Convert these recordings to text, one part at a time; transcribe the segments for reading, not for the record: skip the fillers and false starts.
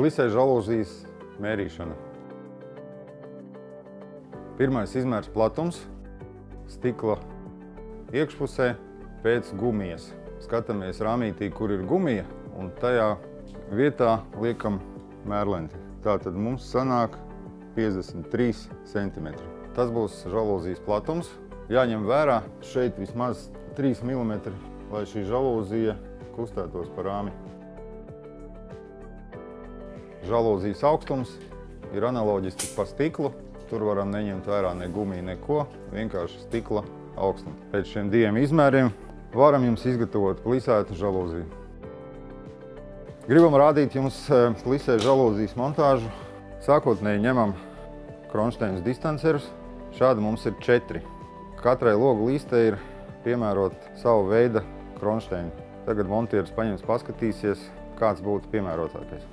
Plisē žalūzijas mērīšana. Pirmais izmērs platums stikla iekšpusē pēc gumijas. Skatāmies rāmītī, kur ir gumija, un tajā vietā liekam mērlenti. Tātad mums sanāk 53 cm. Tas būs žalūzijas platums. Jāņem vērā šeit vismaz 3 mm, lai šī žalūzija kustētos pa rāmi. Žalūzijas augstums ir analoģiski pa stiklu. Tur varam neņemt vērā ne gumiju, neko, vienkārši stikla augstumu. Pēc šiem diviem izmēriem varam jums izgatavot plisētu žalūziju. Gribam rādīt jums plisē žalūzijas montāžu. Sākotnēji ņemam kronšteinus distancerus. Šādi mums ir 4. Katrai logu līstei ir piemērot savu veidu kronšteini. Tagad montieris paņems paskatīsies, kāds būtu piemērotākais.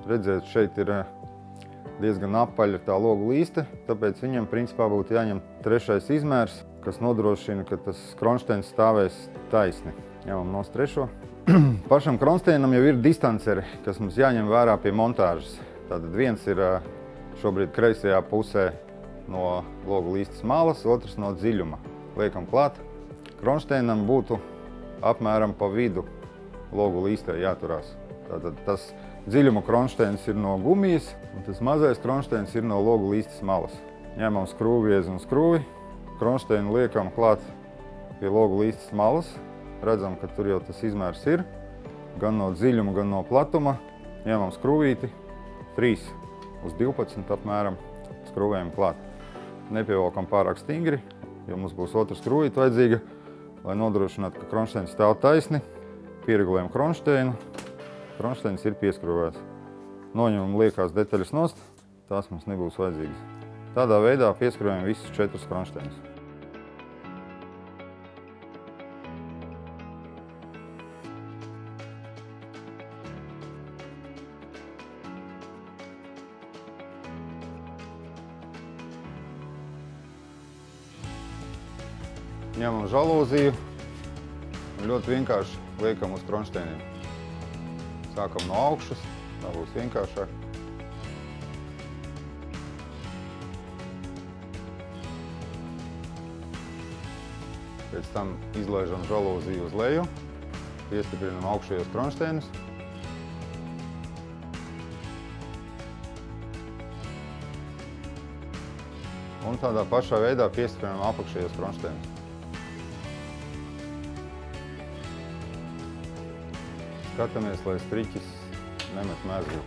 Redzēt, šeit ir diezgan apaļa tā logu līste, tāpēc viņam principā būtu jāņem 3. izmērs, kas nodrošina, ka tas kronšteins stāvēs taisni. Ņemam nost 3. Pašam kronšteinam jau ir distanceri, kas mums jāņem vērā pie montāžas. Tātad viens ir šobrīd kreisajā pusē no logu līstes malas, otrs no dziļuma. Liekam klāt. Kronšteinam būtu apmēram pa vidu logu līstē jāturās. Tātad tas dziļuma kronšteins ir no gumijas, un tas mazais kronšteins ir no logu līstes malas. Ņemam skrūvviezi un skrūvi, kronšteinu liekam klāt pie logu līstes malas. Redzam, ka tur jau tas izmērs ir, gan no dziļuma, gan no platuma. Ņemam skrūvīti, 3 uz 12 apmēram, skrūvējam klāt. Nepievelkam pārāk stingri, jo mums būs otra skrūvīta vajadzīga, lai nodrošinātu, ka kronšteins stāv taisni. Pieregulējam kronšteinu. Kronšteins ir pieskrūvēts. Noņemam liekās detaļas nost, tās mums nebūs vajadzīgas. Tādā veidā pieskrūvējam visus 4 kronšteinus. Ņemam žalūziju un ļoti vienkārši liekam uz kronšteiniem. Sākam no augšas, tā būs vienkāršāk. Pēc tam izlaižam žalūziju uz leju, piestiprinam augšējos kronšteinus. Un tādā pašā veidā piestiprinam apakšējos kronšteinus. Skatāmies, lai striķis nemet mezglu.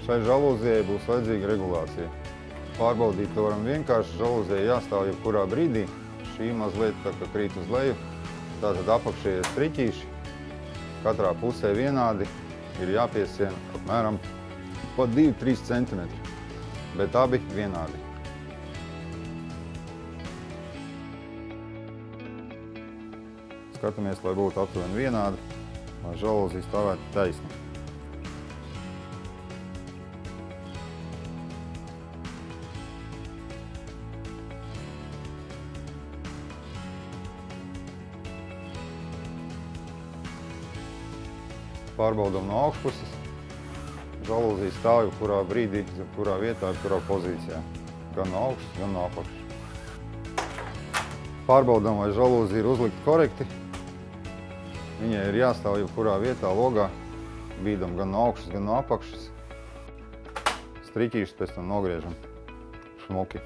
Šai žalūzijai būs vajadzīga regulācija. Pārbaudīt to varam vienkārši, žalūzijai jāstāv jebkurā brīdī. Šī mazliet tā kā krīt uz leju. Tātad apakšējie striķīši katrā pusē vienādi ir jāpiesien apmēram pa 2–3 cm, bet abi vienādi. Skatāmies, lai būtu aptuveni vienādi, lai žalūzija stāvētu taisni. Pārbaudam no augšpuses. Žalūzija stāv jebkurā brīdī, jebkurā vietā, jebkurā pozīcijā. Gan no augšas, gan no apakšas. Pārbaudam, vai žalūzija ir uzlikta korekti. Viņai ir jāstāv jebkurā vietā logā. Bīdam gan no augšas, gan no apakšas. Striķīšus pēc tam nogriežam šmuki.